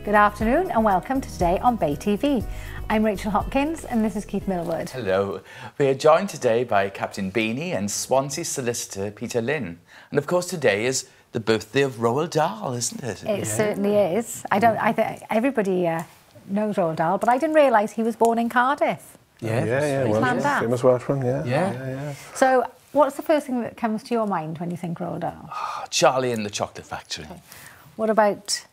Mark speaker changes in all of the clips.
Speaker 1: Good afternoon and welcome to Today on Bay TV. I'm Rachel Hopkins and this is Keith Millward.
Speaker 2: Hello. We are joined today by Captain Beany and Swansea solicitor Peter Lynn. And of course today is the birthday of Roald Dahl, isn't it?
Speaker 1: It certainly is. I think everybody knows Roald Dahl, but I didn't realise he was born in Cardiff.
Speaker 3: Yeah. Famous Welshman, yeah.
Speaker 1: So what's the first thing that comes to your mind when you think Roald Dahl?
Speaker 2: Oh, Charlie and the Chocolate Factory.
Speaker 1: Okay. What about...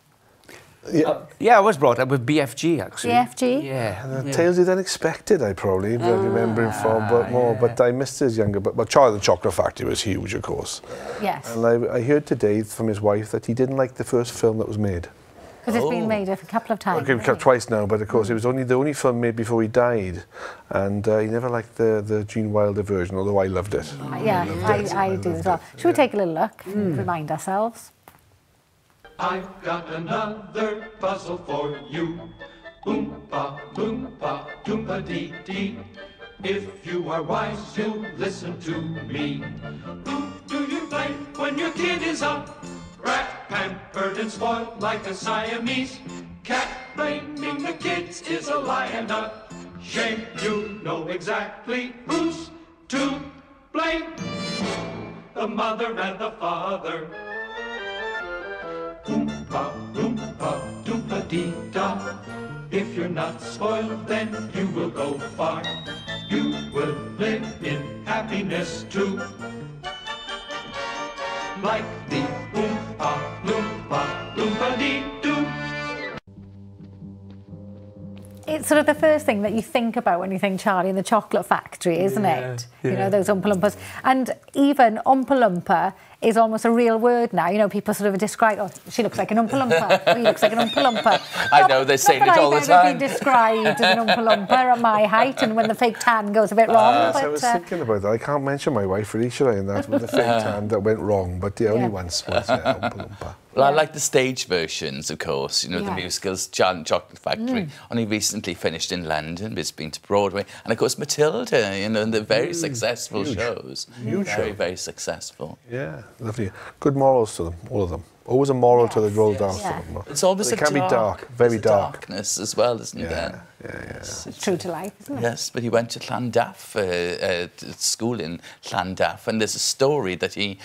Speaker 4: I was brought up with BFG, actually.
Speaker 1: BFG?
Speaker 4: Yeah.
Speaker 3: Tales of the Unexpected, I probably remember him from, but more. But I missed his younger. But Charlie and the Chocolate Factory was huge, of course.
Speaker 1: Yes.
Speaker 3: And I heard today from his wife that he didn't like the first film that was made.
Speaker 1: Because it's been made a couple of times.
Speaker 3: Okay, twice now, but of course it was the only film made before he died, and he never liked the Gene Wilder version, although I loved it.
Speaker 1: I do as well. Should we take a little look and remind ourselves?
Speaker 5: I've got another puzzle for you. Oompa, loompa, doompa dee dee. If you are wise, you'll listen to me. Who do you play when your kid is up? Rat, pampered and spoiled like a Siamese cat. Blaming the kids is a lie and a shame. You know exactly who's to blame. The mother and the father. Oompa, loompa, doompa dee da. If you're not spoiled, then you will go far. You will live in happiness too. Like the Oompa, loompa, doompa dee doo.
Speaker 1: It's sort of the first thing that you think about when you think Charlie and the Chocolate Factory, isn't it? You know, those Oompa Loompas. And even Oompa Loompa is almost a real word now. You know, people sort of describe, oh, she looks like an Oompa Loompa, he looks like an Oompa Loompa.
Speaker 2: I know, they're saying it all the
Speaker 1: I've
Speaker 2: time.
Speaker 1: ever been described as an Oompa Loompa at my height and when the fake tan goes a bit wrong.
Speaker 3: I was thinking about that. I can't mention my wife really, should I, in that, with the fake tan that went wrong, but only once was Oompa Loompa.
Speaker 2: Well, I like the stage versions, of course, you know, the musicals, Charlie and the Chocolate Factory, only recently finished in London, but it's been to Broadway. And, of course, Matilda, you know, and they're very successful shows.
Speaker 3: Huge
Speaker 2: very,
Speaker 3: show.
Speaker 2: very successful.
Speaker 3: Yeah, lovely. Good morals to them, all of them. Always a moral to the Roald Dahl film.
Speaker 2: It's almost
Speaker 3: it can be dark, very dark.
Speaker 2: Darkness as well, isn't it?
Speaker 3: Yeah.
Speaker 1: It's true to life, isn't it?
Speaker 2: Yes, but he went to Llandaff, school in Llandaff, and there's a story that he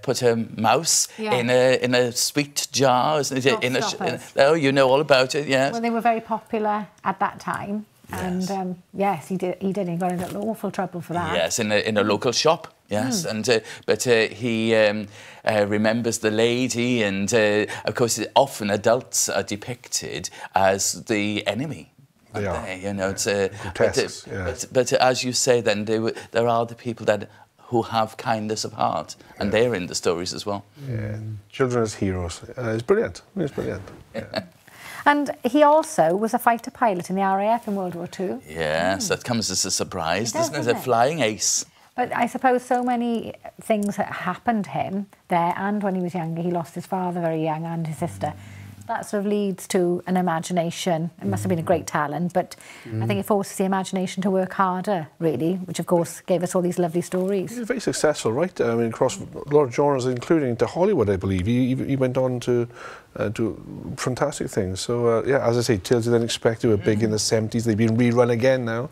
Speaker 2: put a mouse in a sweet jar. Oh, you know all about it, yes.
Speaker 1: Well, they were very popular at that time. Yes. And yes, he did. He got into awful trouble for that.
Speaker 2: Yes, in a local shop. Yes, and but he remembers the lady, and of course, often adults are depicted as the enemy.
Speaker 3: They are.
Speaker 2: You know, it's
Speaker 3: grotesque,
Speaker 2: but as you say, then there are the people who have kindness of heart, and they're in the stories as well.
Speaker 3: Yeah, children as heroes. It's brilliant. It's brilliant. Yeah.
Speaker 1: And he also was a fighter pilot in the RAF in World War II.
Speaker 2: Yes, that comes as a surprise, doesn't it?
Speaker 1: doesn't
Speaker 2: A
Speaker 1: it?
Speaker 2: flying ace.
Speaker 1: But I suppose so many things that happened to him there, and when he was younger, he lost his father very young and his sister. That sort of leads to an imagination. It must have been a great talent, but I think it forces the imagination to work harder, really, which of course gave us all these lovely stories.
Speaker 3: He was very successful, right? I mean, across a lot of genres, including to Hollywood, I believe. He went on to do fantastic things. So, as I say, Tales of the Unexpected were big in the 70s. They've been rerun again now.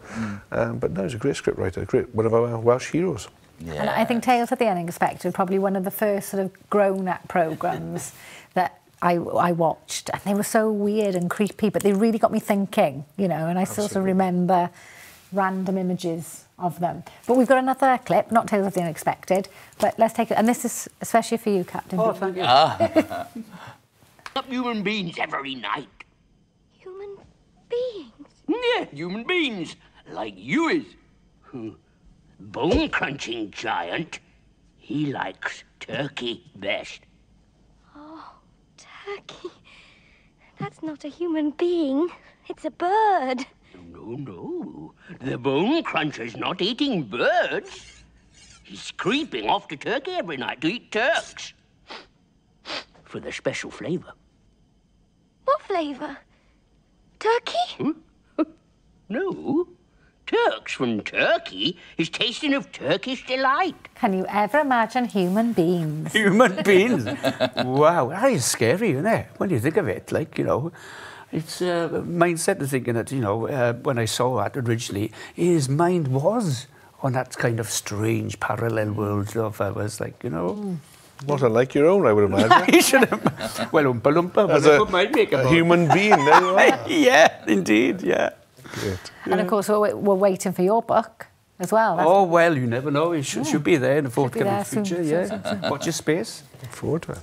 Speaker 3: But no, he's a great scriptwriter, one of our Welsh heroes.
Speaker 2: Yeah.
Speaker 1: And I think Tales of the Unexpected, probably one of the first sort of grown-up programmes that I watched, and they were so weird and creepy, but they really got me thinking, you know, and I sort of remember random images of them. But we've got another clip, not Tales of the Unexpected, but let's take it, and this is especially for you, Captain.
Speaker 4: Oh, thank you.
Speaker 6: Up human beings every night.
Speaker 7: Human beings?
Speaker 6: Yeah, human beings, like you is. Bone-crunching giant, he likes turkey best.
Speaker 7: Turkey? That's not a human being. It's a bird.
Speaker 6: No. The bone cruncher's not eating birds. He's creeping off to Turkey every night to eat turks. For the special flavour.
Speaker 7: What flavour? Turkey?
Speaker 6: No. Turks from Turkey is tasting of Turkish delight.
Speaker 1: Can you ever imagine human beings?
Speaker 4: Human beings? Wow, that is scary, isn't it? When you think of it, like, you know, it's a mindset of thinking that, you know, when I saw that originally, his mind was on that kind of strange parallel world of ours, like, you know.
Speaker 3: Not unlike your own, I would imagine.
Speaker 4: He should have. Well, Oompa Loompa,
Speaker 3: As
Speaker 4: when I put my makeup on.
Speaker 3: human being, there you are.
Speaker 4: Yeah, indeed, yeah.
Speaker 3: Great.
Speaker 1: And of course, we're waiting for your book as well.
Speaker 4: Oh, well, you never know. It should be there in the forthcoming
Speaker 1: soon,
Speaker 4: future, yeah. Watch your space.
Speaker 3: Look forward to it.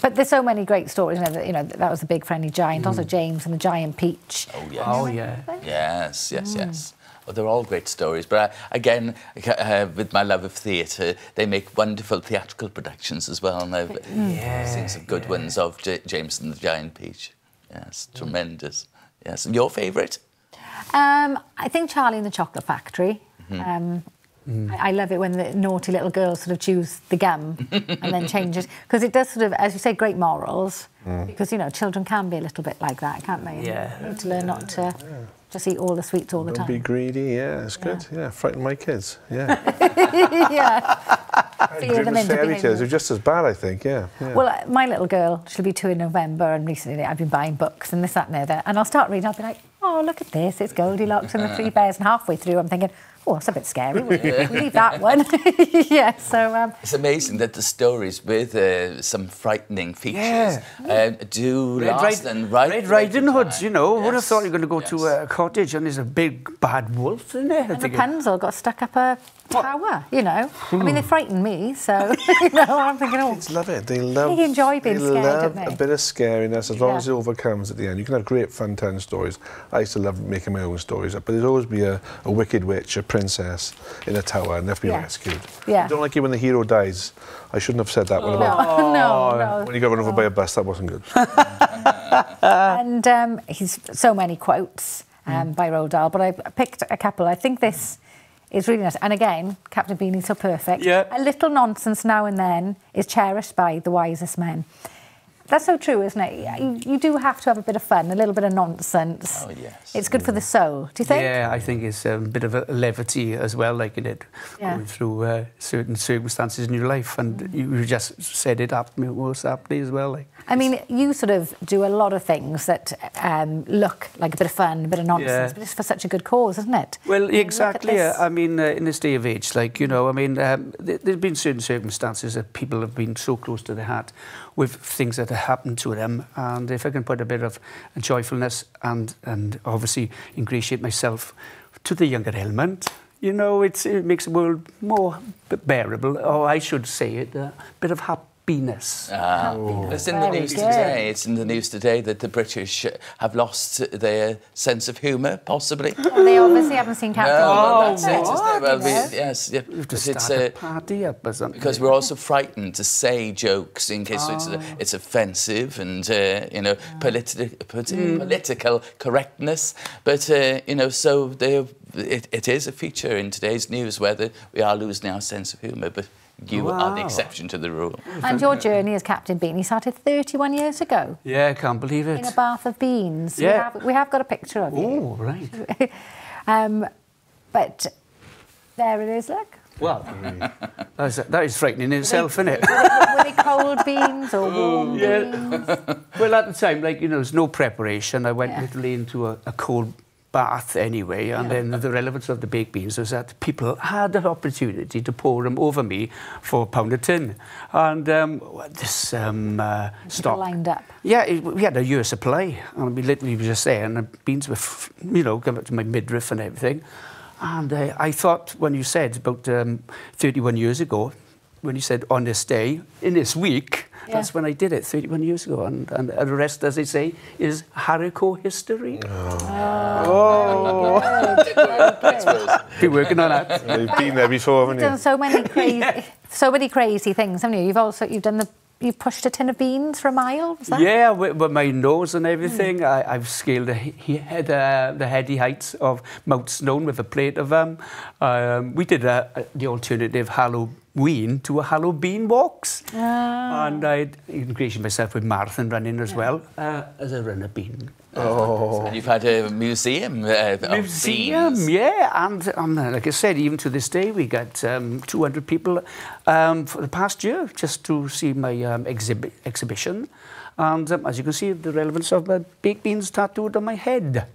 Speaker 1: But there's so many great stories. You know, that was the Big Friendly Giant. Also, James and the Giant Peach.
Speaker 2: Oh, yes.
Speaker 4: Oh, yeah.
Speaker 2: Yes, yes, yes. Well, they're all great stories. But again, with my love of theatre, they make wonderful theatrical productions as well. And I've seen some good ones of James and the Giant Peach. Yes, tremendous. Yes. And your favourite?
Speaker 1: I think Charlie and the Chocolate Factory. I love it when the naughty little girls sort of choose the gum and then change it. Because it does sort of, as you say, great morals. Because, you know, children can be a little bit like that, can't they?
Speaker 4: Yeah.
Speaker 1: They need to learn not to just eat all the sweets all the
Speaker 3: Don't
Speaker 1: time.
Speaker 3: be greedy, yeah, it's good. Yeah, frighten my kids, yeah.
Speaker 1: Yeah. Fear them
Speaker 3: Grimm's
Speaker 1: into
Speaker 3: fairy
Speaker 1: behaviour.
Speaker 3: tales are just as bad, I think, yeah.
Speaker 1: Well, my little girl, she'll be 2 in November, and recently I've been buying books and this, that and the other. And I'll start reading, I'll be like, oh, look at this, it's Goldilocks and the 3 Bears. And halfway through, I'm thinking, oh, that's a bit scary. We'll leave that one. Yeah, so...
Speaker 2: It's amazing that the stories with some frightening features do last and
Speaker 4: Red Riding Hood, you know.
Speaker 2: Yes.
Speaker 4: Would have thought you were going to go to a cottage and there's a big bad wolf in there.
Speaker 1: And Rapunzel got stuck up a tower, you know. I mean, they frightened me, so, you know, I'm thinking, oh...
Speaker 3: Kids love it. They love...
Speaker 1: They enjoy being scared,
Speaker 3: love
Speaker 1: don't they?
Speaker 3: a bit of scariness, as long as it overcomes at the end. You can have great fun telling stories. I used to love making my own stories up, but there'd always be a wicked witch, a princess in a tower, and they have to be rescued.
Speaker 1: Yeah.
Speaker 3: I don't like it when the hero dies. I shouldn't have said that one about...
Speaker 1: No.
Speaker 3: When you got run over by a bus, that wasn't good.
Speaker 1: And he's so many quotes by Roald Dahl, but I picked a couple. I think this is really nice. And again, Captain Beany's so perfect.
Speaker 4: Yeah.
Speaker 1: A little nonsense now and then is cherished by the wisest men. That's so true, isn't it? You do have to have a bit of fun, a little bit of nonsense.
Speaker 2: Oh, yes.
Speaker 1: It's good for the soul, do you think?
Speaker 4: Yeah, I think it's a bit of a levity as well, like in it, going through certain circumstances in your life, and you just set it up most aptly as well. Like.
Speaker 1: I mean, you sort of do a lot of things that look like a bit of fun, a bit of nonsense, but it's for such a good cause, isn't it?
Speaker 4: Well, exactly.
Speaker 1: I
Speaker 4: mean, in this day of age, like, you know, I mean, there's been certain circumstances that people have been so close to the heart with things that have happened to them, and if I can put a bit of joyfulness and obviously ingratiate myself to the younger element, you know, it makes the world more bearable, or I should say it, a bit of happiness.
Speaker 2: It's in the news today. It's in the news today that the British have lost their sense of humour, possibly.
Speaker 1: Well, they obviously haven't seen Captain
Speaker 2: That's
Speaker 1: Beany.
Speaker 2: it, isn't it? Well, yes, yeah.
Speaker 4: You have to start a party up or something.
Speaker 2: Because we're also frightened to say jokes in case it's offensive and you know, political correctness. But you know, so it is a feature in today's news whether we are losing our sense of humour, but you are the exception to the rule.
Speaker 1: And your journey as Captain Beany started 31 years ago.
Speaker 4: Yeah, I can't believe it.
Speaker 1: In a bath of beans.
Speaker 4: Yeah.
Speaker 1: We have got a picture of you.
Speaker 4: Oh, right.
Speaker 1: But there it is, look.
Speaker 4: Well, that is frightening in itself, isn't it?
Speaker 1: Were they cold beans or warm beans?
Speaker 4: Well, at the time, like, you know, there's no preparation. I went literally into a cold bath anyway, and then the relevance of the baked beans was that people had the opportunity to pour them over me for a pound a tin. And this stock...
Speaker 1: lined up.
Speaker 4: Yeah, we had a year's supply, and we literally were just there, and the beans were, you know, coming up to my midriff and everything. And I thought, when you said about 31 years ago, when you said on this day, in this week, that's when I did it, 31 years ago. And the rest, as they say, is haricot history. Be working on that.
Speaker 3: They've been there before, haven't you?
Speaker 1: You've done so many crazy things, haven't you? You've pushed a tin of beans for a mile, was that?
Speaker 4: Yeah, with my nose and everything. I've scaled the heady heights of Mount Snowdon with a plate of them. We did the alternative Halloween to a Halloween walks. And I'd ingratiated myself with marathon running as well, as I run a bean
Speaker 3: Oh.
Speaker 2: And you've had a museum.
Speaker 4: Museum, yeah. And like I said, even to this day, we got 200 people for the past year just to see my exhibition. And as you can see, the relevance of baked beans tattooed on my head.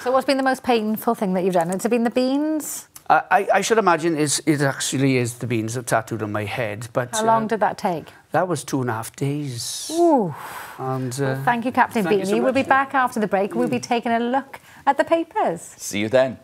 Speaker 1: So what's been the most painful thing that you've done? Has it been the beans?
Speaker 4: I should imagine it actually is the beans that tattooed on my head. But
Speaker 1: how long did that take?
Speaker 4: That was 2.5 days.
Speaker 1: Ooh.
Speaker 4: And,
Speaker 1: well, thank you, Captain Beany. So we'll be back after the break. We'll be taking a look at the papers.
Speaker 2: See you then.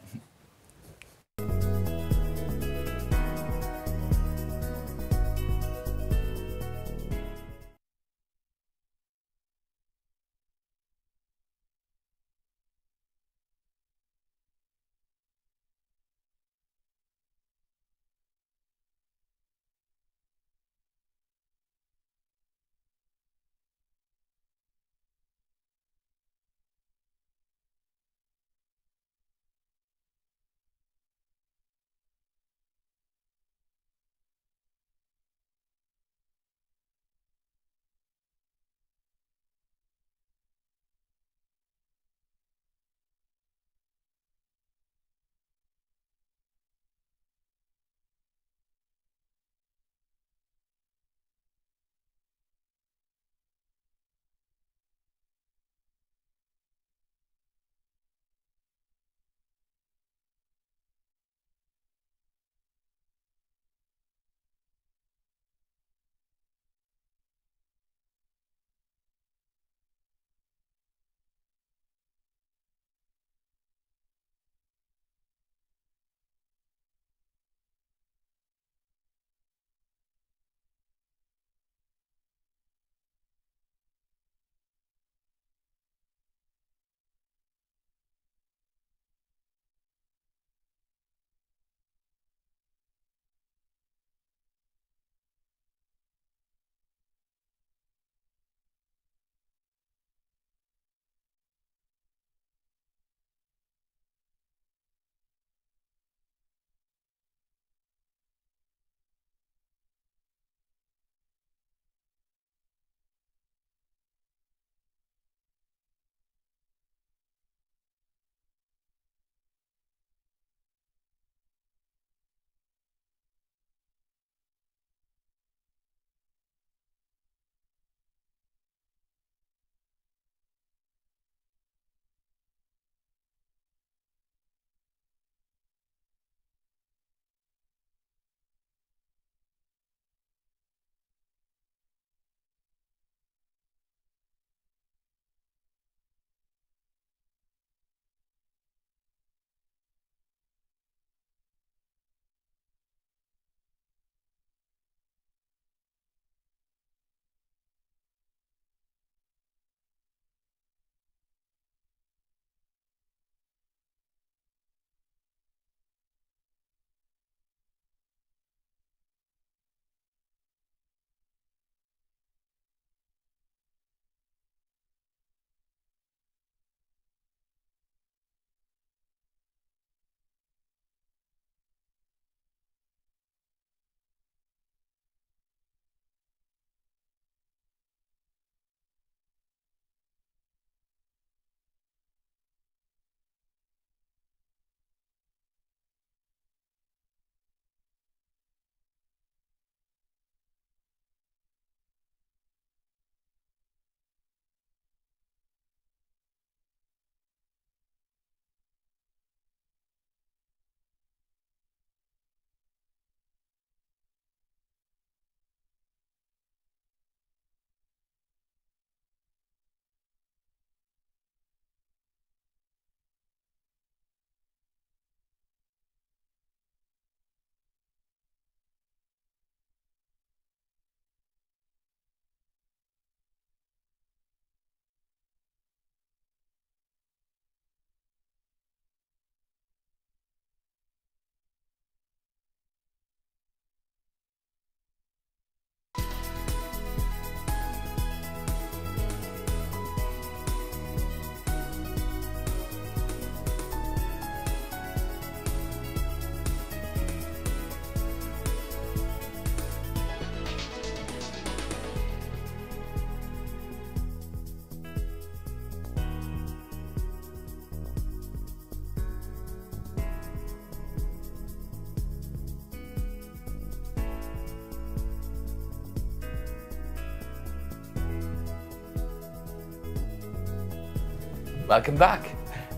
Speaker 2: Welcome back.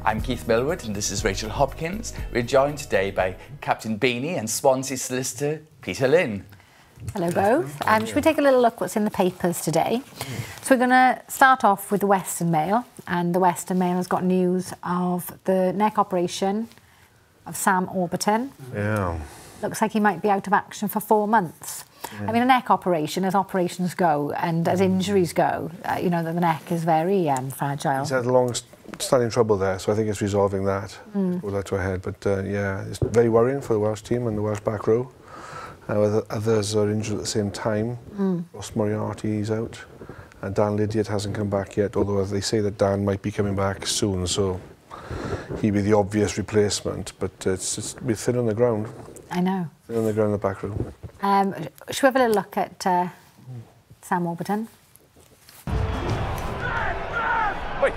Speaker 2: I'm Keith Millwood and this is Rachel Hopkins. We're joined today by Captain Beany and Swansea solicitor Peter Lynn.
Speaker 1: Hello both. Should we take a little look what's in the papers today? So we're going to start off with the Western Mail, and the Western Mail has got news of the neck operation of Sam Orberton.
Speaker 3: Yeah.
Speaker 1: Looks like he might be out of action for 4 months. I mean, a neck operation, as operations go and as injuries go, you know, the neck is very fragile.
Speaker 3: He's had long-standing trouble there, so I think it's resolving that. We'll let to a head. But yeah, it's very worrying for the Welsh team and the Welsh back row. Others are injured at the same time. Ross Moriarty's out. And Dan Lydiard hasn't come back yet, although they say that Dan might be coming back soon, so he'd be the obvious replacement. But we're thin on the ground.
Speaker 1: I know.
Speaker 3: Thin on the ground in the back row.
Speaker 1: Should we have a little look at Sam Orberton?
Speaker 2: Wait.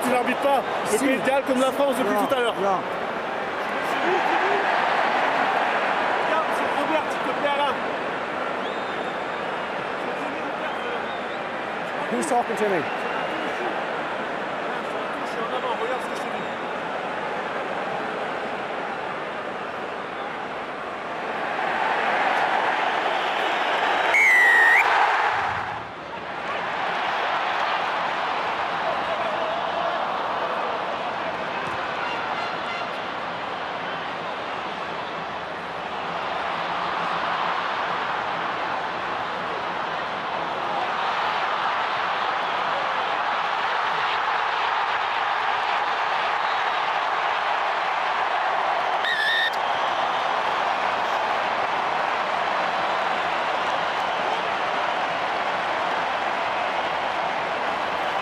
Speaker 8: Tu n'arbitres pas. Le pays de Galles comme la France depuis tout à l'heure. Regarde, c'est Robert, s'il te plaît, Alain. Who's talking to me? En avant, regarde ce que je te dis.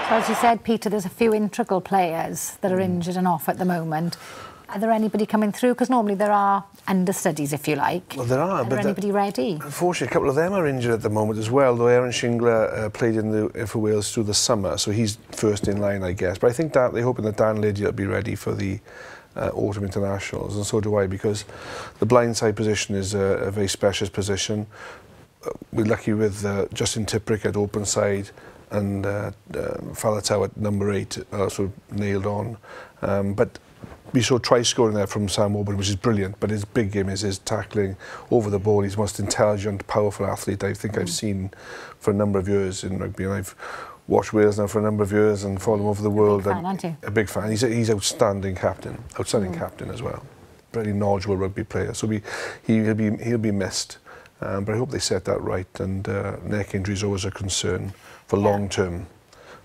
Speaker 1: So as you said, Peter, there's a few integral players that are injured and off at the moment. Are there anybody coming through? Because normally there are understudies, if you like.
Speaker 3: Well, there are.
Speaker 1: But anybody ready?
Speaker 3: Unfortunately, a couple of them are injured at the moment as well, though Aaron Shingler played for Wales through the summer, so he's first in line, I guess. But I think they're hoping that Dan Lydiard will be ready for the autumn internationals, and so do I, because the blindside position is a very specialist position. We're lucky with Justin Tipuric at open side, and Falatau at number 8 sort of nailed on. But we saw try scoring there from Sam Orberton, which is brilliant, but his big game is his tackling over the ball. He's the most intelligent, powerful athlete I think I've seen for a number of years in rugby, and I've watched Wales now for a number of years and followed him over the world.
Speaker 1: Big fan, aren't you?
Speaker 3: A big fan. He's outstanding captain as well. Very knowledgeable rugby player. So he'll be missed. But I hope they set that right, and neck injury is always a concern for long term.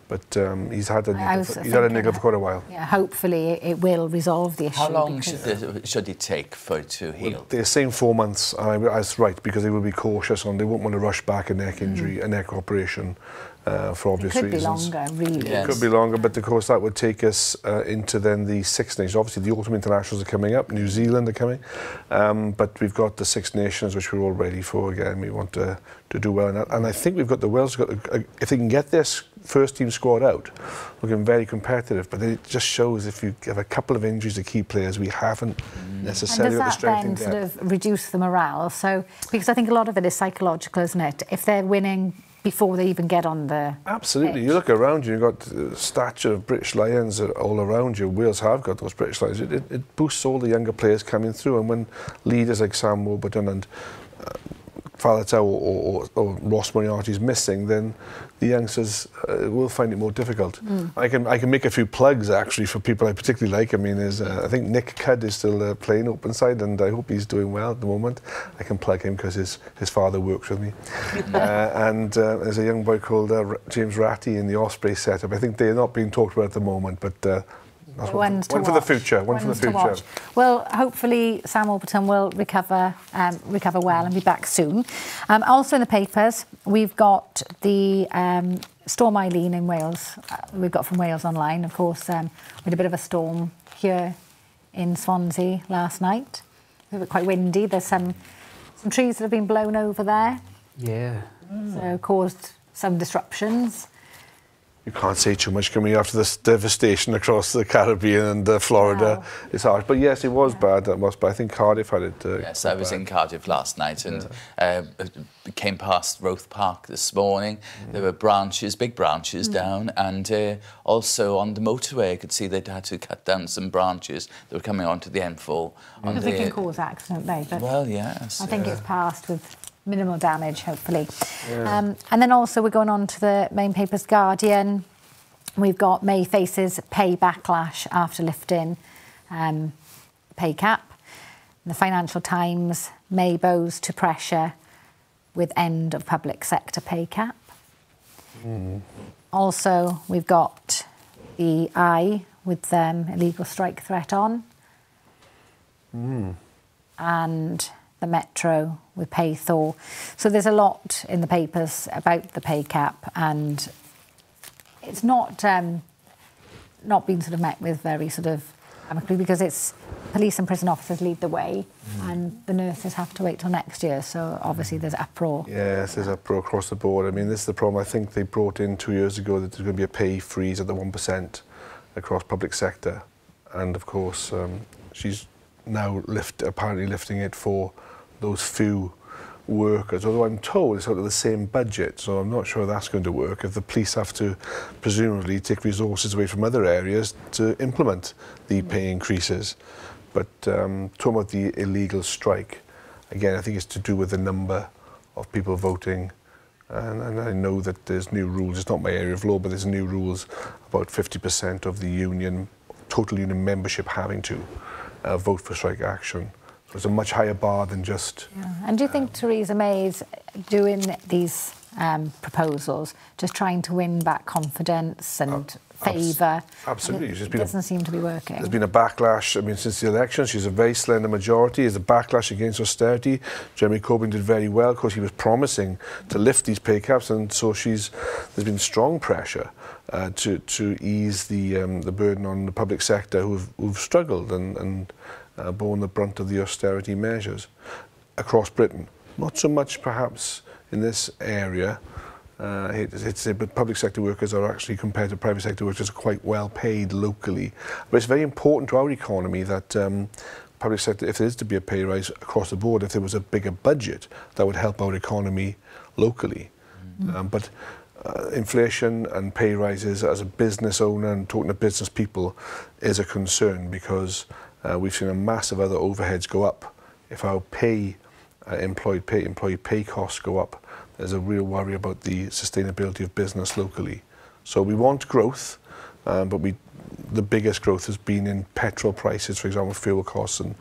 Speaker 3: But he's had a niggle for quite a while.
Speaker 1: Yeah, hopefully it will resolve the issue.
Speaker 2: How long should it take for it to heal?
Speaker 3: Well, they're saying 4 months, and that's right, because they will be cautious and they won't want to rush back a neck injury, a neck operation, for obvious reasons.
Speaker 1: It could be longer, really.
Speaker 3: It could be longer, but of course that would take us into then the Six Nations. Obviously the Autumn Internationals are coming up, New Zealand are coming, but we've got the Six Nations, which we're all ready for again. We want to do well in that, and I think we've got the Wales, if they can get this first team squad out, looking very competitive, but it just shows if you have a couple of injuries to key players, we haven't necessarily got the strength in depth.
Speaker 1: And does that then sort of reduce the morale? So, because I think a lot of it is psychological, isn't it? If they're winning before they even get on the
Speaker 3: Absolutely.
Speaker 1: pitch.
Speaker 3: You look around you, you've got the stature of British Lions all around you. Wales have got those British Lions. It boosts all the younger players coming through, and when leaders like Sam Orberton and Faletau or Ross Moriarty is missing, then the youngsters will find it more difficult. I can make a few plugs actually for people I particularly like. I mean, I think Nick Cudd is still playing open side, and I hope he's doing well at the moment. I can plug him because his father works with me. And there's a young boy called James Ratty in the Osprey setup. I think they're not being talked about at the moment, but that's one for the future. One for the future.
Speaker 1: Well, hopefully Sam Alberton will recover well and be back soon. Also in the papers, we've got the Storm Eileen in Wales. We've got from Wales Online, of course. We had a bit of a storm here in Swansea last night. It was quite windy. There's some trees that have been blown over there.
Speaker 4: Yeah.
Speaker 1: So caused some disruptions.
Speaker 3: You can't say too much coming after this devastation across the Caribbean and Florida. Wow. It's harsh. But yes, it was bad. That was. But I think Cardiff had it.
Speaker 2: Yes, I was in Cardiff last night and came past Roath Park this morning. There were big branches down, and also on the motorway I could see they'd had to cut down some branches that were coming onto the M4.
Speaker 1: Because they can cause accident, But
Speaker 2: well, yes.
Speaker 1: I think it's passed with minimal damage, hopefully. Yeah. And then also we're going on to the main papers, Guardian. We've got May faces pay backlash after lifting pay cap. The Financial Times, May bows to pressure with end of public sector pay cap. Also, we've got the Eye with illegal strike threat on. And the Metro with pay thaw. So there's a lot in the papers about the pay cap, and it's not been sort of met with very sort of amicably, because it's police and prison officers lead the way, and the nurses have to wait till next year. So obviously there's uproar.
Speaker 3: Yes, there's uproar across the board. I mean, this is the problem. I think they brought in 2 years ago that there's going to be a pay freeze at the 1% across public sector, and of course she's now apparently lifting it for those few workers, although I'm told it's out of the same budget, so I'm not sure that's going to work if the police have to presumably take resources away from other areas to implement the pay increases. But talking about the illegal strike, again, I think it's to do with the number of people voting, and I know that there's new rules. It's not my area of law, but there's new rules about 50% of the union, total union membership having to vote for strike action. So it's a much higher bar than just...
Speaker 1: Yeah. And do you think Theresa May is doing these proposals, just trying to win back confidence and favour?
Speaker 3: Absolutely.
Speaker 1: It doesn't seem to be working.
Speaker 3: There's been a backlash. I mean, since the election, she's a very slender majority. There's a backlash against austerity. Jeremy Corbyn did very well. Of course, he was promising to lift these pay caps, and so there's been strong pressure to ease the burden on the public sector who've struggled and borne the brunt of the austerity measures across Britain. Not so much perhaps in this area. I hate to say, but public sector workers are actually, compared to private sector workers, quite well paid locally. But it's very important to our economy that public sector, if there is to be a pay rise across the board, if there was a bigger budget, that would help our economy locally. But inflation and pay rises as a business owner and talking to business people is a concern, because we've seen a massive other overheads go up. If our employee pay costs go up, there's a real worry about the sustainability of business locally. So we want growth, but the biggest growth has been in petrol prices, for example, fuel costs and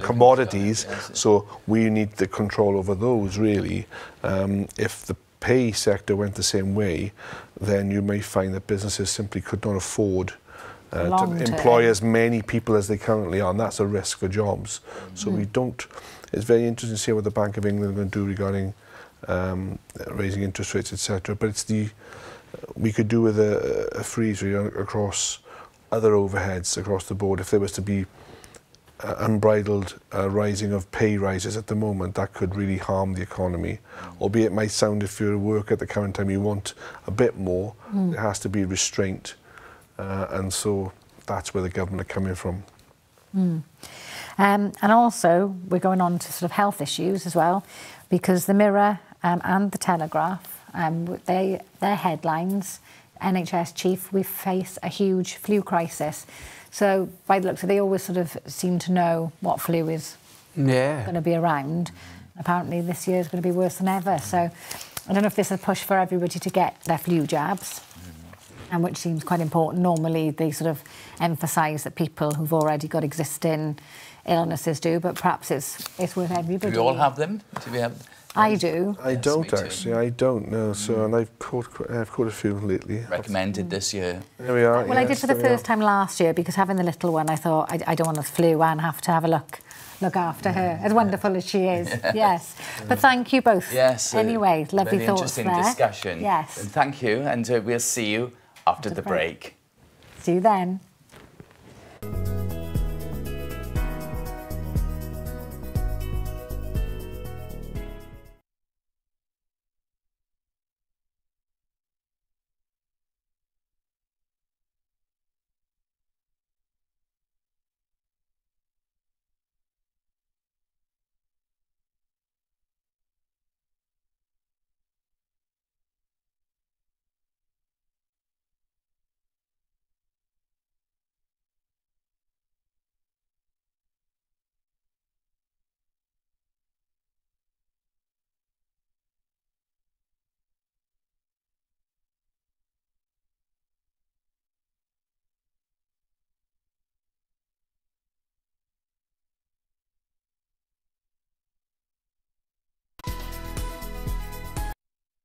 Speaker 3: commodities. So we need the control over those, really. If the pay sector went the same way, then you may find that businesses simply could not afford to employ as many people as they currently are, and that's a risk for jobs. So it's very interesting to see what the Bank of England are going to do regarding raising interest rates, etc. But we could do with a freeze across other overheads across the board. If there was to be unbridled rising of pay rises at the moment, that could really harm the economy. Albeit it might sound, if you're at work at the current time, you want a bit more, there has to be restraint. And so that's where the government are coming from.
Speaker 1: And also, we're going on to sort of health issues as well, because the Mirror and the Telegraph, their headlines, NHS chief, we face a huge flu crisis. So by the looks of it, they always sort of seem to know what flu is going to be around. apparently this year is going to be worse than ever. So I don't know if this is a push for everybody to get their flu jabs, and which seems quite important. Normally they sort of emphasise that people who've already got existing illnesses do, but perhaps it's worth everybody.
Speaker 2: Do we all have them? Do we have?
Speaker 1: I do.
Speaker 3: I don't actually. I don't know. So, and I've caught a few lately.
Speaker 2: Recommended this year.
Speaker 3: There we are.
Speaker 1: Well, I did for the first time last year because having the little one, I thought I don't want a flu and have to have a look after her, as wonderful as she is. Yes. But thank you both.
Speaker 2: Yes.
Speaker 1: Anyway, lovely
Speaker 2: very
Speaker 1: thoughts
Speaker 2: interesting
Speaker 1: there.
Speaker 2: discussion.
Speaker 1: Yes.
Speaker 2: And thank you, and we'll see you after the break.
Speaker 1: See you then.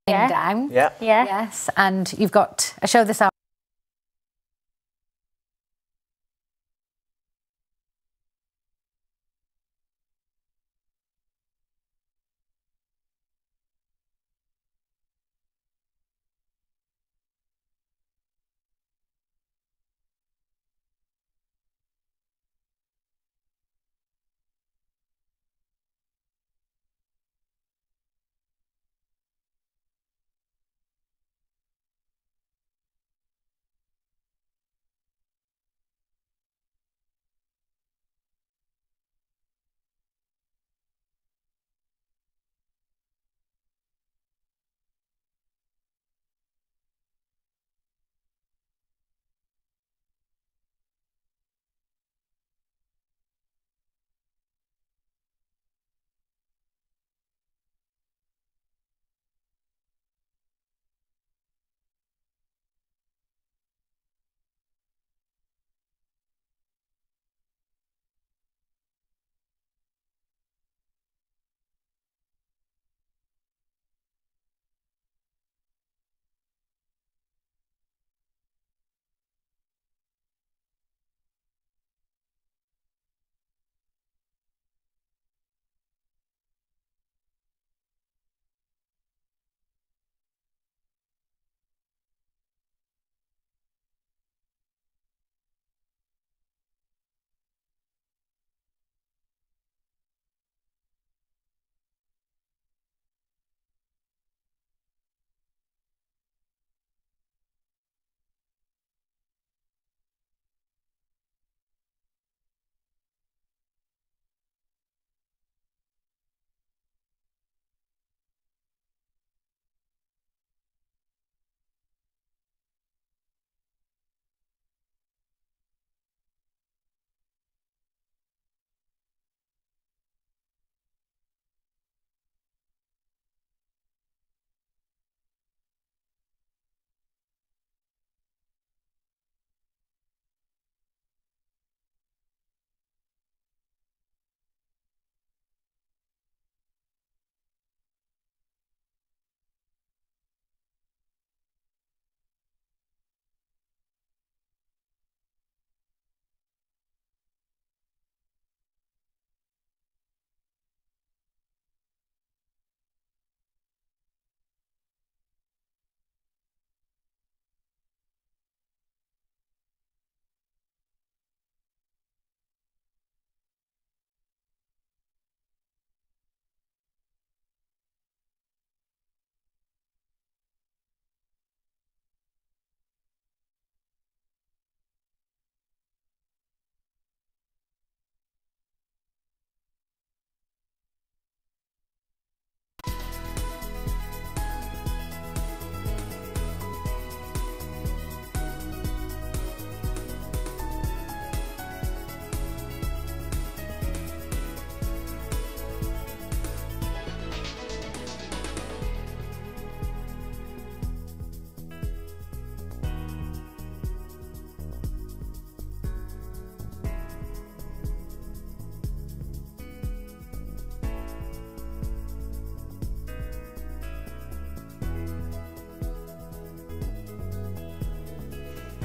Speaker 1: Down.
Speaker 7: Yeah.
Speaker 1: Yes, and you've got a show this out.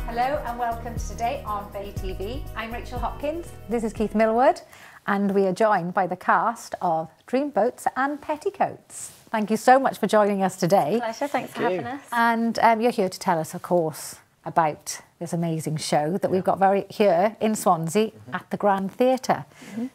Speaker 1: Hello and welcome to Today on Bay TV. I'm Rachel Hopkins. This is Keith Millward, and we are joined by the cast of Dreamboats and Petticoats. Thank you so much for joining us today.
Speaker 7: Pleasure, thanks for having us.
Speaker 1: And you're here to tell us, of course, about this amazing show that we've got here in Swansea at the Grand Theatre.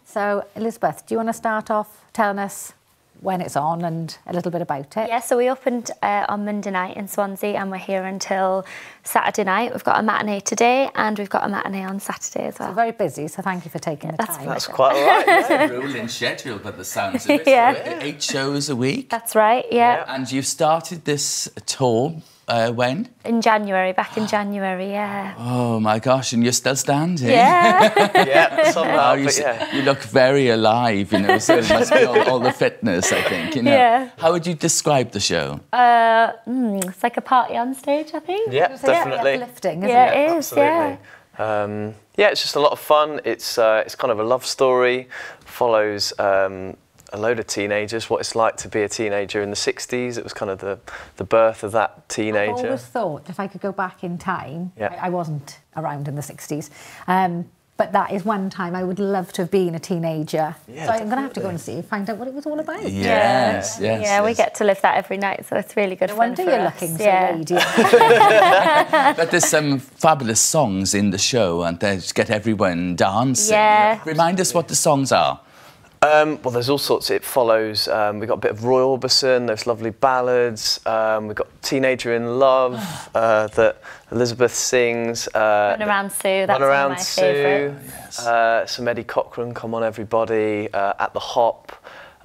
Speaker 1: So, Elizabeth, do you want to start off telling us when it's on and a little bit about it?
Speaker 7: Yeah, so we opened on Monday night in Swansea and we're here until Saturday night. We've got a matinee today and we've got a matinee on Saturday as well.
Speaker 1: So very busy, so thank you for taking the time.
Speaker 9: That's quite all right.
Speaker 2: It's a rolling schedule, but the sounds of it.
Speaker 7: Yeah.
Speaker 2: 8 shows a week.
Speaker 7: That's right, yeah.
Speaker 2: And you started this tour when?
Speaker 7: In January, back in January, yeah.
Speaker 2: Oh my gosh, and you're still standing.
Speaker 7: Yeah.
Speaker 9: Yeah, somehow,
Speaker 2: You look very alive, you know, so it must be all the fitness, I think, you know.
Speaker 7: Yeah.
Speaker 2: How would you describe the show?
Speaker 7: It's like a party on stage, I think.
Speaker 9: Yeah, definitely.
Speaker 1: Uplifting, isn't
Speaker 7: Yeah,
Speaker 1: it?
Speaker 7: it is, yeah.
Speaker 9: Absolutely. Yeah, it's just a lot of fun. It's kind of a love story, follows a load of teenagers, what it's like to be a teenager in the 60s. It was kind of the birth of that teenager.
Speaker 1: I've always thought if I could go back in time,
Speaker 9: Yeah.
Speaker 1: I wasn't around in the 60s, but that is one time I would love to have been a teenager.
Speaker 9: Yeah,
Speaker 1: so I'm going to have to go and find out what it was all about.
Speaker 2: Yes, yes.
Speaker 7: Yeah, we get to live that every night, so it's really good
Speaker 1: No
Speaker 7: fun
Speaker 1: wonder
Speaker 7: for
Speaker 1: you're
Speaker 7: us.
Speaker 1: looking so
Speaker 7: Yeah.
Speaker 1: radiant.
Speaker 2: But there's some fabulous songs in the show and they just get everyone dancing.
Speaker 7: Yeah.
Speaker 2: Remind us what the songs are.
Speaker 9: Well, there's all sorts. It follows. We've got a bit of Roy Orbison, those lovely ballads. We've got Teenager in Love that Elizabeth sings.
Speaker 7: Run Around Sue, that's
Speaker 9: Run Around
Speaker 7: one of my
Speaker 9: Sue.
Speaker 7: favourites.
Speaker 9: Some Eddie Cochran, Come On Everybody, At the Hop.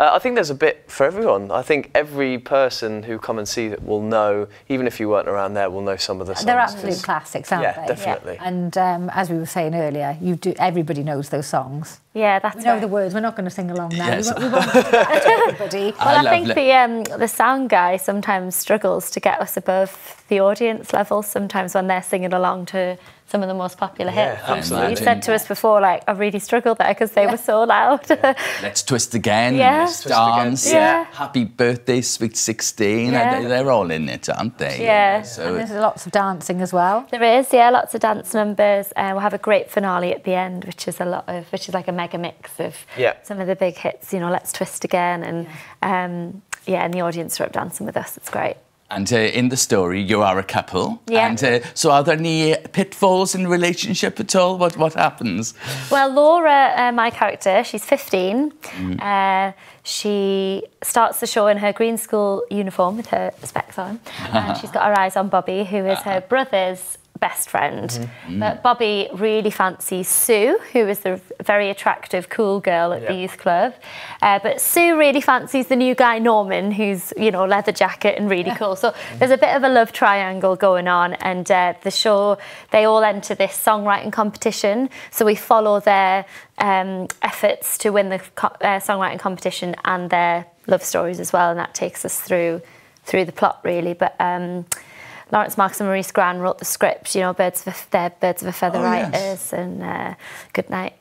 Speaker 9: I think there's a bit for everyone. I think every person who come and see it will know, even if you weren't around there, will know some of the songs.
Speaker 1: They're absolute classics, aren't they?
Speaker 9: Yeah, definitely.
Speaker 1: Yeah. And as we were saying earlier, everybody knows those songs.
Speaker 7: Yeah, that's
Speaker 1: We know
Speaker 7: right.
Speaker 1: the words. We're not going to sing along now.
Speaker 2: Yes.
Speaker 1: We won't do that to everybody.
Speaker 7: Well, I think the sound guy sometimes struggles to get us above the audience level sometimes when they're singing along to some of the most popular hits.
Speaker 9: absolutely.
Speaker 7: You said to us before, like, I really struggled there because they were so loud.
Speaker 2: Let's Twist Again,
Speaker 7: Yeah.
Speaker 2: Let's Dance,
Speaker 7: Yeah.
Speaker 2: Happy Birthday, Sweet 16,
Speaker 7: Yeah.
Speaker 2: they're all in it, aren't they?
Speaker 7: Yeah.
Speaker 2: So
Speaker 1: And there's lots of dancing as well.
Speaker 7: There is, yeah, lots of dance numbers. We'll have a great finale at the end, which is like a mega mix of some of the big hits. You know, Let's Twist Again, and and the audience are up dancing with us. It's great.
Speaker 2: And in the story, you are a couple.
Speaker 7: Yeah.
Speaker 2: And so are there any pitfalls in relationship at all? What happens?
Speaker 7: Well, Laura, my character, she's 15. She starts the show in her green school uniform with her specs on, and she's got her eyes on Bobby, who is her brother's best friend. But Bobby really fancies Sue, who is the very attractive, cool girl at the youth club. But Sue really fancies the new guy, Norman, who's, you know, leather jacket and really cool. So there's a bit of a love triangle going on. And the show, they all enter this songwriting competition. So we follow their efforts to win the songwriting competition and their love stories as well. And that takes us through the plot, really. But Lawrence Marks and Maurice Gran wrote the script, you know, Birds of a Feather writers, and Good Night,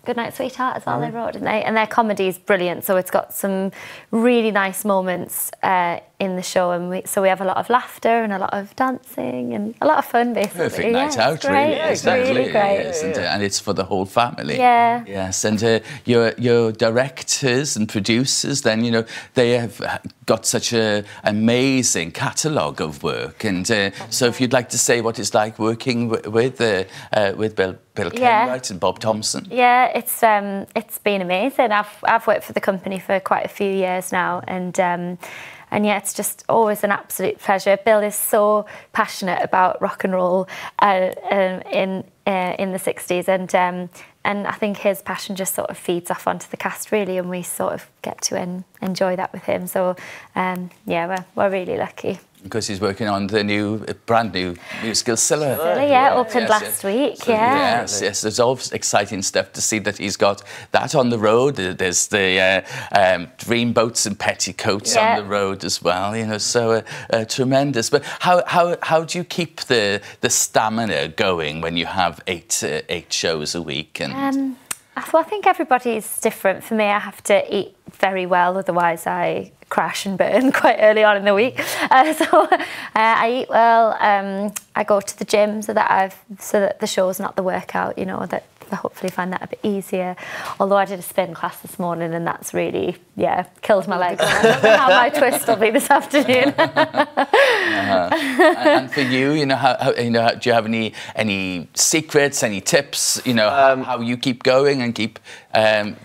Speaker 7: Good Night Sweetheart as well they wrote, didn't they? And their comedy is brilliant, so it's got some really nice moments in the show, and so we have a lot of laughter and a lot of dancing and a lot of fun, basically.
Speaker 2: Perfect night out, really.
Speaker 7: It's really great.
Speaker 2: Yes, and it's for the whole family.
Speaker 7: Yeah.
Speaker 2: Yes, and your directors and producers, then, you know, they have got such an amazing catalogue of work, and so if you'd like to say what it's like working with Bill Kenwright and Bob Thompson.
Speaker 7: Yeah, it's been amazing. I've worked for the company for quite a few years now, and yeah, it's just always an absolute pleasure. Bill is so passionate about rock and roll in the 60s, and I think his passion just sort of feeds off onto the cast, really, and we sort of get to enjoy that with him. So yeah, we're really lucky.
Speaker 2: Because he's working on the brand new musical Scylla.
Speaker 7: Opened last week.
Speaker 2: So, yes, there's all exciting stuff to see that he's got that on the road. There's the Dreamboats and Petticoats on the road as well. You know, so tremendous. But how do you keep the stamina going when you have eight shows a week? And
Speaker 7: Well, I think everybody's different. For me, I have to eat very well, otherwise I crash and burn quite early on in the week. So I eat well. I go to the gym so that the show's not the workout. You know, that I hopefully find that a bit easier. Although I did a spin class this morning, and that's really killed my legs. I don't know how my twist will be this afternoon.
Speaker 2: And for you, you know, do you have any secrets, any tips? You know, how you keep going and keep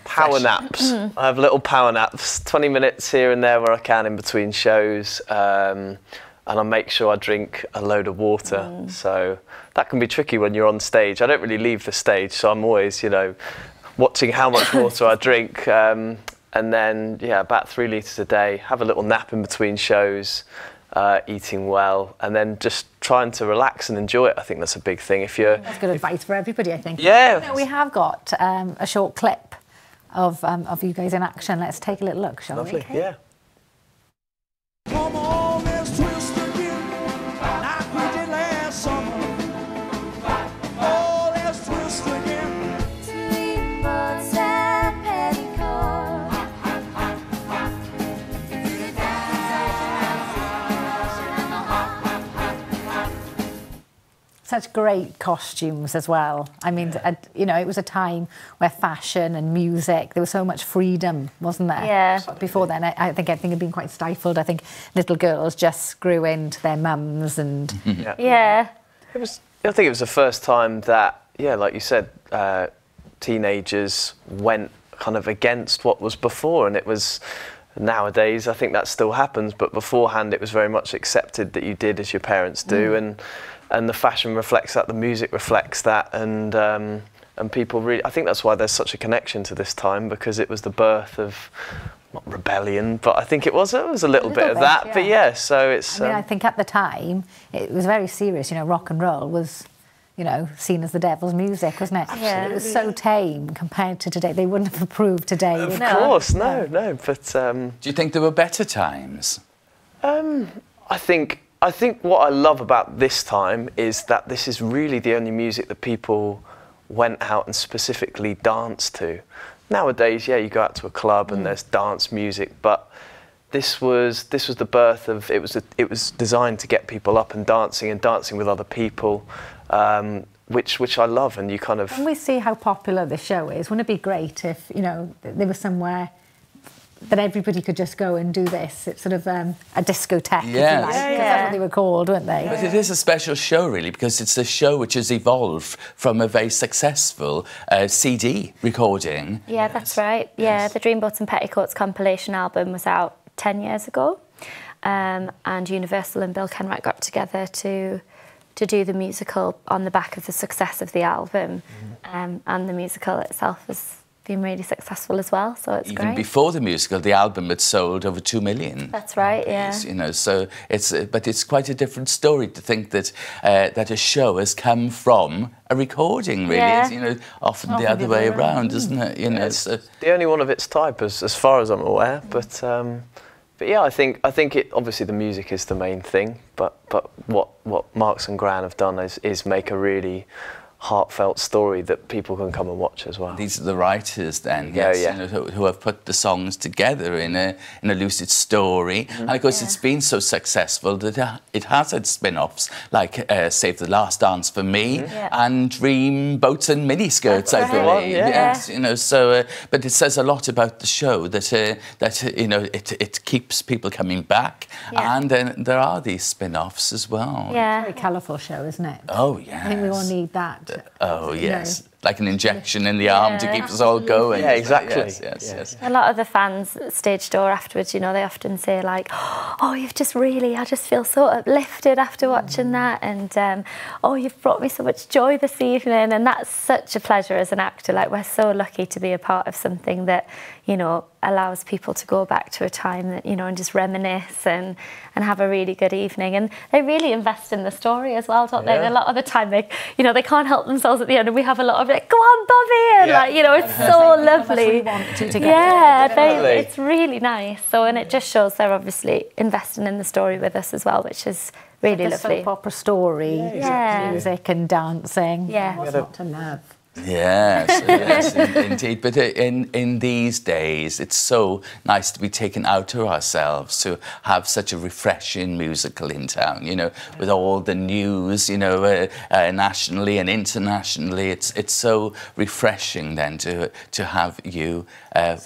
Speaker 9: power naps. I have little power naps, 20 minutes here and there where I can in between shows, and I make sure I drink a load of water. So that can be tricky when you're on stage. I don't really leave the stage, so I'm always, you know, watching how much water I drink. And then, about 3 litres a day, have a little nap in between shows, eating well, and then just trying to relax and enjoy it. I think that's a big thing.
Speaker 1: That's good advice for everybody, I think.
Speaker 9: Yeah.
Speaker 1: You know, we have got a short clip of you guys in action. Let's take a little look, shall we?
Speaker 9: Lovely, yeah.
Speaker 8: Come on, let's twist again, like we did last summer. Oh, let's twist again.
Speaker 1: Such great costumes as well. I mean, you know, it was a time where fashion and music, there was so much freedom, wasn't there?
Speaker 7: Yeah.
Speaker 1: Before then, I think everything had been quite stifled. I think little girls just grew into their mums and...
Speaker 7: Yeah.
Speaker 9: I think it was the first time that, like you said, teenagers went kind of against what was before, and it was... Nowadays, I think that still happens, but beforehand it was very much accepted that you did as your parents do, and the fashion reflects that, the music reflects that, and people really... I think that's why there's such a connection to this time, because it was the birth of, not rebellion, but I think it was a little bit of that.
Speaker 1: Yeah.
Speaker 9: But so it's...
Speaker 1: I mean, I think at the time, it was very serious. You know, rock and roll was... you know, seen as the devil's music, wasn't it?
Speaker 7: Yeah.
Speaker 1: It was so tame compared to today. They wouldn't have approved today.
Speaker 9: Of course, no. But
Speaker 2: do you think there were better times?
Speaker 9: I think what I love about this time is that this is really the only music that people went out and specifically danced to. Nowadays, you go out to a club and there's dance music, but this was the birth of it was designed to get people up and dancing with other people. Which I love, and you kind of...
Speaker 1: When we see how popular the show is, wouldn't it be great if, you know, there was somewhere that everybody could just go and do this? It's sort of a discotheque, if you like. That's what they were called, weren't they?
Speaker 2: But it is a special show, really, because it's a show which has evolved from a very successful CD recording.
Speaker 7: Yeah, that's right. Yeah, the Dreamboats and Petticoats compilation album was out 10 years ago, and Universal and Bill Kenwright got together to do the musical on the back of the success of the album, and the musical itself has been really successful as well, so it's great.
Speaker 2: Even before the musical, the album had sold over 2 million.
Speaker 7: That's right,
Speaker 2: copies, you know, so but it's quite a different story to think that that a show has come from a recording, really. It's, you know, often the other way around, isn't it? You know,
Speaker 9: it's the only one of its type, as far as I'm aware, but yeah, I think it, obviously the music is the main thing, but what Marks and Gran have done is make a really heartfelt story that people can come and watch as well.
Speaker 2: These are the writers then, you know, who have put the songs together in a lucid story. And of course it's been so successful that it has had spin-offs like Save the Last Dance for Me and Dream Boats and Miniskirts, I believe. Yes, you know, so but it says a lot about the show that you know it keeps people coming back, and then there are these spin-offs as well.
Speaker 1: Yeah, very colourful show, isn't it?
Speaker 2: Oh yes.
Speaker 1: I think we all need that.
Speaker 2: Oh yes, like an injection in the arm to keep us all going.
Speaker 9: Yeah, exactly.
Speaker 2: Yes.
Speaker 7: A lot of the fans at stage door afterwards, you know, they often say like, "Oh, I just feel so uplifted after watching that," and "Oh, you've brought me so much joy this evening," and that's such a pleasure as an actor. Like, we're so lucky to be a part of something that, you know, allows people to go back to a time that, you know, and just reminisce and have a really good evening. And they really invest in the story as well, don't they? And a lot of the time, they can't help themselves at the end, and we have a lot of like, "Go on, Bobby," and like, you know, it's so lovely. It's really nice. So, and it just shows they're obviously investing in the story with us as well, which is really lovely.
Speaker 1: Soap opera story, music and dancing.
Speaker 7: Yeah.
Speaker 1: What's not to love?
Speaker 2: Yes, yes, indeed. But in these days, it's so nice to be taken out to ourselves, to have such a refreshing musical in town, you know, with all the news, you know, nationally and internationally. It's so refreshing then to have you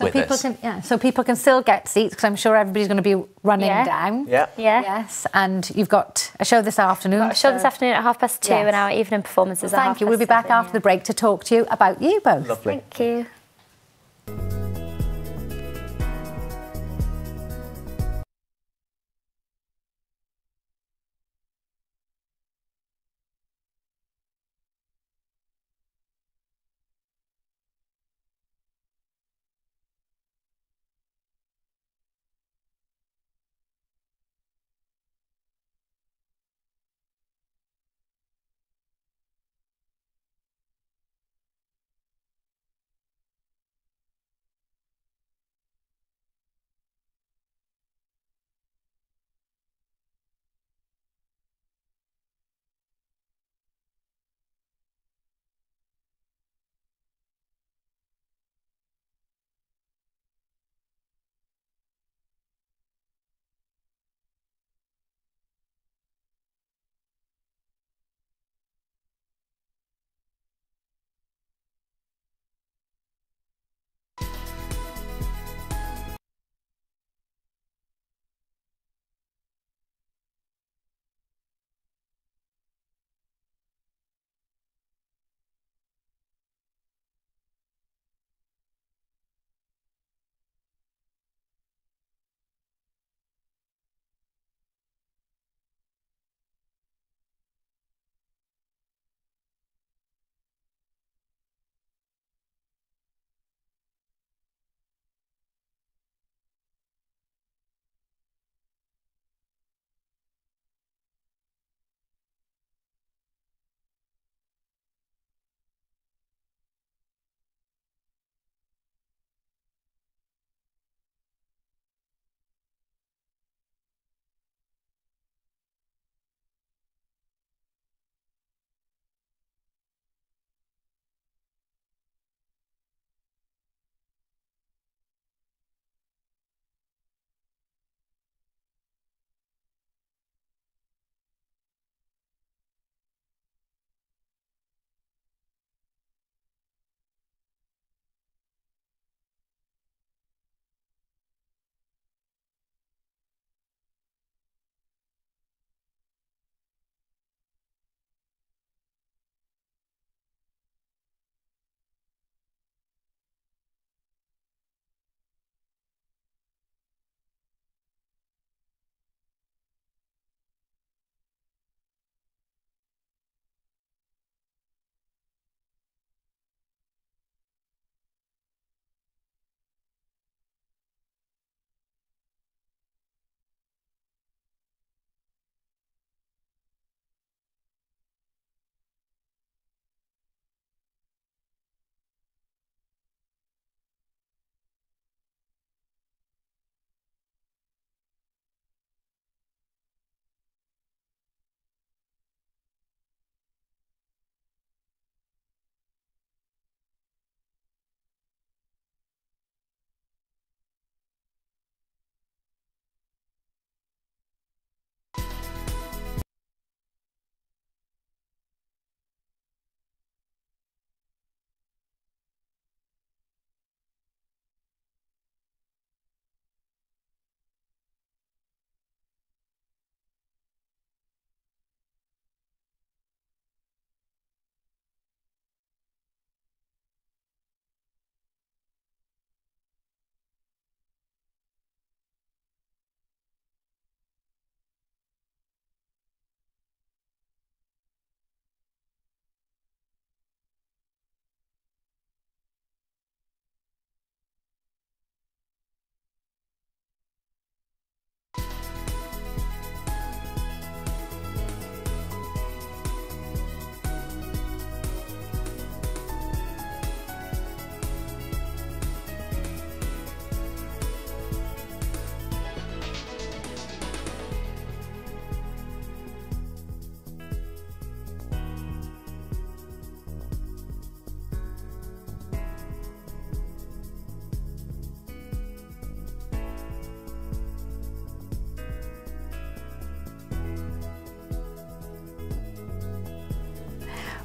Speaker 2: with us.
Speaker 1: So people can still get seats, because I'm sure everybody's going to be running down.
Speaker 9: Yeah.
Speaker 1: Yes, and you've got a show this afternoon.
Speaker 7: Got a show this afternoon at 2:30, and our evening performances at 7:30.
Speaker 1: Thank you. We'll be back after the break to talk to you about you both.
Speaker 9: Lovely.
Speaker 7: Thank you.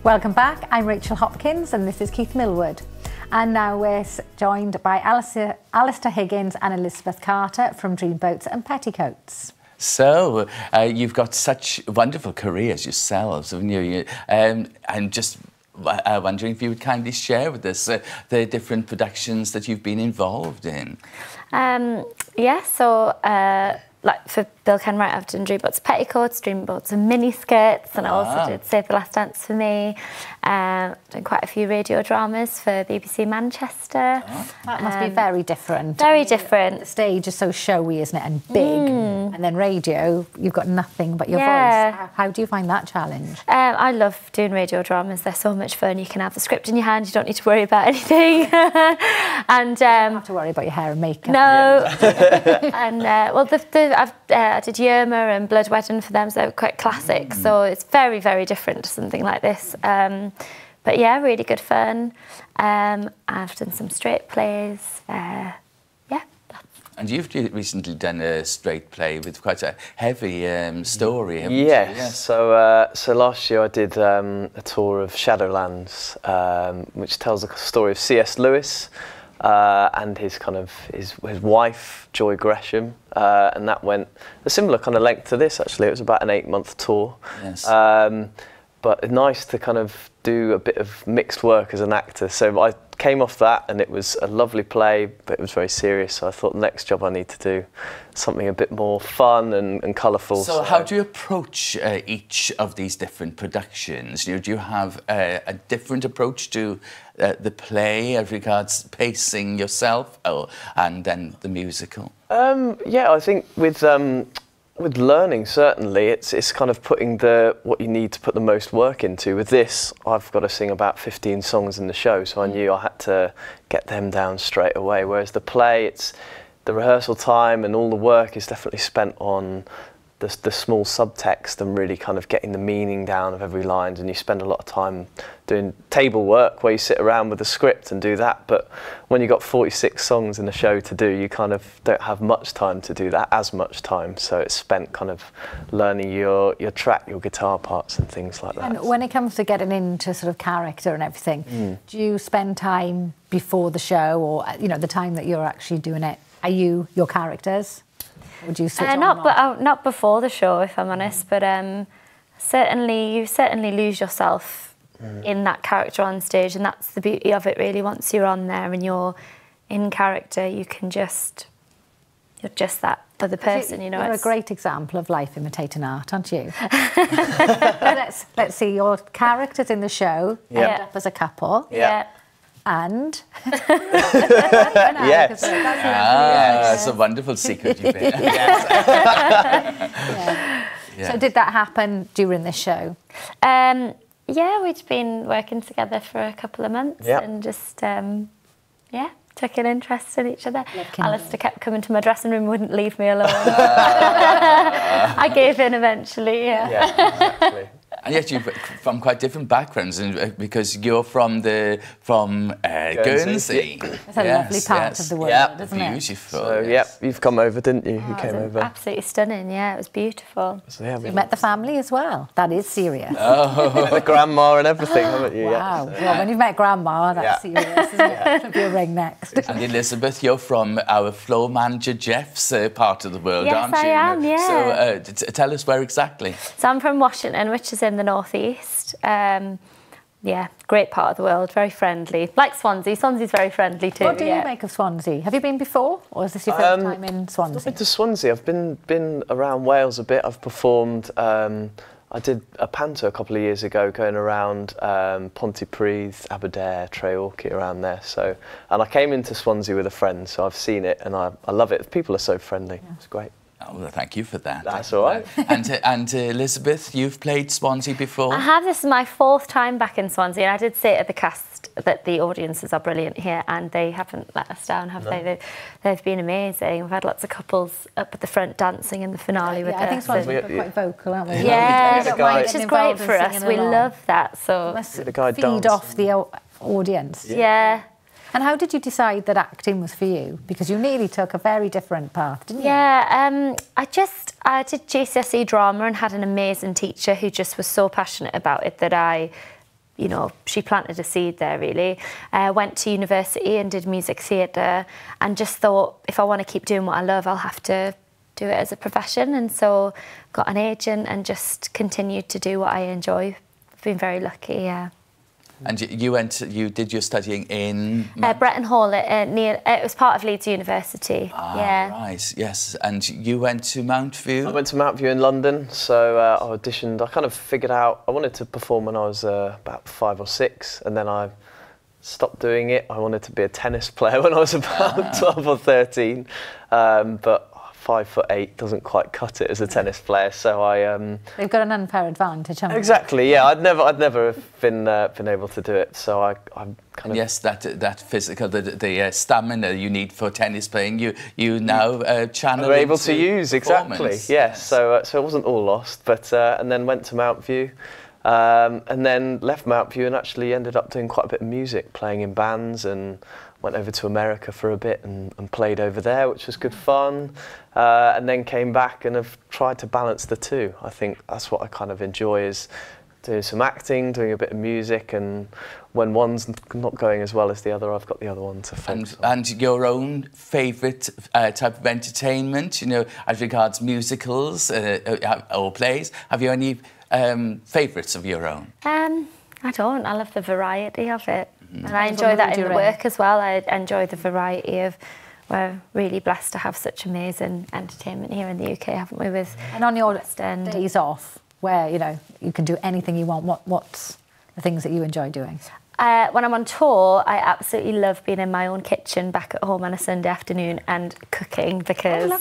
Speaker 1: Welcome back. I'm Rachel Hopkins and this is Keith Millwood. And now we're joined by Alistair Higgins and Elizabeth Carter from Dreamboats and Petticoats.
Speaker 2: So, you've got such wonderful careers yourselves, haven't you? I'm just wondering if you would kindly share with us the different productions that you've been involved in.
Speaker 7: Yeah, so like for Bill Kenwright, I've done Dreamboats, Petticoats, Dreamboats and Miniskirts, and I also did Save the Last Dance for Me. Done quite a few radio dramas for BBC Manchester.
Speaker 1: That must be very different.
Speaker 7: Very different.
Speaker 1: The stage is so showy, isn't it, and big. And then radio, you've got nothing but your voice. How do you find that challenge?
Speaker 7: I love doing radio dramas. They're so much fun. You can have the script in your hand. You don't need to worry about anything. And
Speaker 1: you don't have to worry about your hair and makeup.
Speaker 7: No. And well, I did Yerma and Blood Wedding for them, so they're quite classic. So it's very, very different to something like this. But yeah, really good fun. I've done some straight plays. Yeah.
Speaker 2: And you've recently done a straight play with quite a heavy story, haven't
Speaker 9: yes.
Speaker 2: you? Yes.
Speaker 9: So last year I did a tour of Shadowlands, which tells the story of C.S. Lewis and his wife, Joy Gresham, and that went a similar kind of length to this. Actually, it was about an 8-month tour.
Speaker 2: Yes.
Speaker 9: But nice to kind of do a bit of mixed work as an actor. So I came off that and it was a lovely play, but it was very serious. So I thought the next job I need to do something a bit more fun and colourful.
Speaker 2: So how do you approach each of these different productions? Do you have a different approach to the play as regards pacing yourself and then the musical?
Speaker 9: Yeah, I think with learning, certainly, it's kind of putting what you need to put the most work into. With this, I've got to sing about 15 songs in the show, so I knew I had to get them down straight away. Whereas the play, it's the rehearsal time and all the work is definitely spent on the small subtext and really kind of getting the meaning down of every line. And you spend a lot of time doing table work where you sit around with the script and do that. But when you've got 46 songs in a show to do, you kind of don't have much time to do that, as much time. So it's spent kind of learning your track, your guitar parts and things like that.
Speaker 1: And when it comes to getting into sort of character and everything, do you spend time before the show or, the time that you're actually doing it? Are you your characters? Would you switch on
Speaker 7: not before the show, if I'm honest, but you certainly lose yourself in that character on stage, and that's the beauty of it, really. Once you're on there and you're in character, you're just that other person,
Speaker 1: You're a great example of life imitating art, aren't you? let's see, your characters in the show end up as a couple.
Speaker 7: Yeah.
Speaker 1: And
Speaker 9: yes,
Speaker 2: that's a wonderful secret you've been.
Speaker 1: So did that happen during this show?
Speaker 7: Yeah, we'd been working together for a couple of months and just took an interest in each other. Alistair kept coming to my dressing room, wouldn't leave me alone. I gave in eventually.
Speaker 9: Yeah, exactly.
Speaker 2: And yet you're from quite different backgrounds, because you're from Guernsey.
Speaker 1: It's a lovely part of the world, isn't it?
Speaker 2: Beautiful.
Speaker 9: So, you've come over, didn't you? You came over.
Speaker 7: Absolutely stunning, yeah, it was beautiful.
Speaker 9: So,
Speaker 1: you met the family as well. That is serious.
Speaker 9: Oh, met the grandma and everything, haven't you?
Speaker 1: Wow. Well, when you've met grandma, that's serious, isn't it? It'll be a ring next.
Speaker 2: And Elizabeth, you're from our floor manager Jeff's part of the world, aren't you?
Speaker 7: Yes, I am, yeah.
Speaker 2: So tell us where exactly.
Speaker 7: So I'm from Washington, which is in the northeast. Yeah, great part of the world, very friendly. Like Swansea. Swansea's very friendly too.
Speaker 1: What do you make of Swansea? Have you been before, or is this your first time in Swansea?
Speaker 9: I've been to Swansea. I've been around Wales a bit. I've performed. I did a panto a couple of years ago, going around Pontypridd, Aberdare, Treorchy, around there. So, and I came into Swansea with a friend, so I've seen it and I love it. The people are so friendly. Yeah. It's great.
Speaker 2: Oh, well, thank you for that.
Speaker 9: That's all right.
Speaker 2: And Elizabeth, you've played Swansea before?
Speaker 7: I have. This is my 4th time back in Swansea, and I did say to the cast that the audiences are brilliant here, and they haven't let us down, have they? They've been amazing. We've had lots of couples up at the front dancing in the finale with us.
Speaker 1: I think Swansea are quite vocal, aren't we?
Speaker 7: Yeah, which is great for us. We love that. So
Speaker 1: feed off the audience.
Speaker 7: Yeah.
Speaker 1: And how did you decide that acting was for you? Because you nearly took a very different path, didn't you?
Speaker 7: Yeah, I did GCSE drama and had an amazing teacher who just was so passionate about it that I you know, she planted a seed there, really. Went to university and did music theatre, and just thought, if I want to keep doing what I love, I'll have to do it as a profession. And so got an agent and just continued to do what I enjoy. I've been very lucky, yeah.
Speaker 2: And you did your studying in
Speaker 7: Bretton Hall. It was part of Leeds University. Yeah.
Speaker 2: Right. Yes. And you went to Mount View.
Speaker 9: I went to Mount View in London. So I auditioned. I kind of figured out I wanted to perform when I was about 5 or 6, and then I stopped doing it. I wanted to be a tennis player when I was about 12 or 13, but 5'8" doesn't quite cut it as a tennis player, so I.
Speaker 1: They've got an unfair advantage, haven't they?
Speaker 9: Exactly, yeah. I'd never been able to do it, so I'm kind of.
Speaker 2: Yes, that physical, the stamina you need for tennis playing, you now channel.
Speaker 9: We're able to use exactly, yes. So it wasn't all lost, but and then went to Mount View, and then left Mount View and actually ended up doing quite a bit of music, playing in bands, and went over to America for a bit and played over there, which was good fun, and then came back and have tried to balance the two. I think that's what I kind of enjoy, is doing some acting, doing a bit of music, and when one's not going as well as the other, I've got the other one to focus on.
Speaker 2: And your own favourite type of entertainment, you know, as regards musicals or plays, have you any favourites of your own?
Speaker 7: I don't. I love the variety of it. And I enjoy that in the work as well. I enjoy the variety of, we're really blessed to have such amazing entertainment here in the UK, haven't we?
Speaker 1: And on your days off, where, you know, you can do anything you want, what's the things that you enjoy doing?
Speaker 7: When I'm on tour, I absolutely love being in my own kitchen back at home on a Sunday afternoon and cooking, because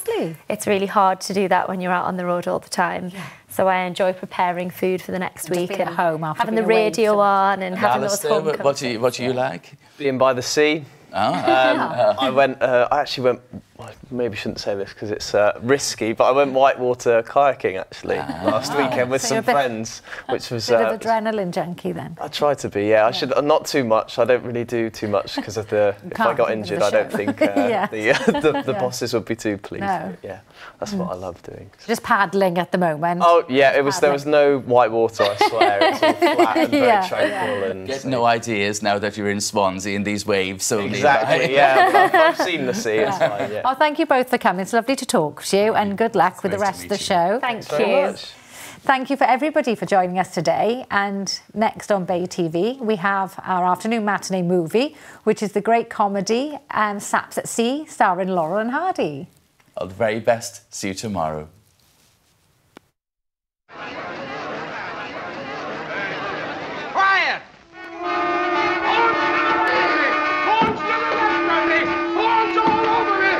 Speaker 7: it's really hard to do that when you're out on the road all the time. Yeah. So I enjoy preparing food for the next week and
Speaker 1: at home after
Speaker 7: having the radio on and having
Speaker 2: Alistair,
Speaker 7: those home
Speaker 2: what do you like?
Speaker 9: Being by the sea.
Speaker 2: Oh.
Speaker 9: I actually went, well, I maybe shouldn't say this because it's risky, but I went whitewater kayaking actually last weekend with some friends, which was...
Speaker 1: A bit of adrenaline junkie then?
Speaker 9: I try to be, yeah. I should, not too much. I don't really do too much because of the... If I got injured, I don't think the bosses would be too pleased. No. But yeah, that's what I love doing.
Speaker 1: Just paddling at the moment?
Speaker 9: Oh, yeah, there was no white water, I swear. It's all flat and very tranquil. And
Speaker 2: get no ideas now that you're in Swansea in these waves. So
Speaker 9: exactly, yeah. I've seen the sea, it's fine, yeah.
Speaker 1: Oh, thank you both for coming. It's lovely to talk to you, and good luck with the rest of the show.
Speaker 7: Thank you.
Speaker 1: Thank you for everybody for joining us today. And next on Bay TV, we have our afternoon matinee movie, which is the great comedy Saps at Sea, starring Laurel and Hardy.
Speaker 2: All the very best. See you tomorrow.
Speaker 8: Quiet! Horns to the left of me! Horns all over me!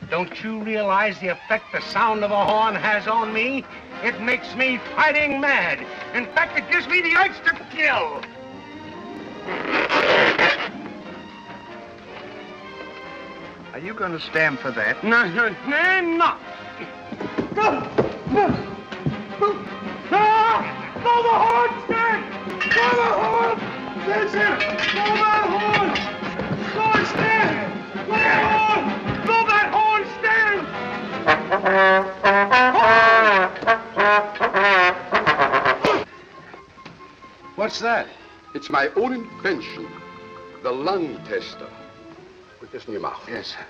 Speaker 8: Don't you realize the effect the sound of a horn has on me? It makes me fighting mad. In fact, it gives me the urge to kill. Are you going to stand for that? No, not. Blow the horn, Stan! Blow the horn! That's it! Blow that horn! Blow it, Stan! Blow that horn! Blow that horn, Stan!
Speaker 10: What's that? It's my own invention, the lung tester. Put this in your mouth.
Speaker 8: Yes, sir.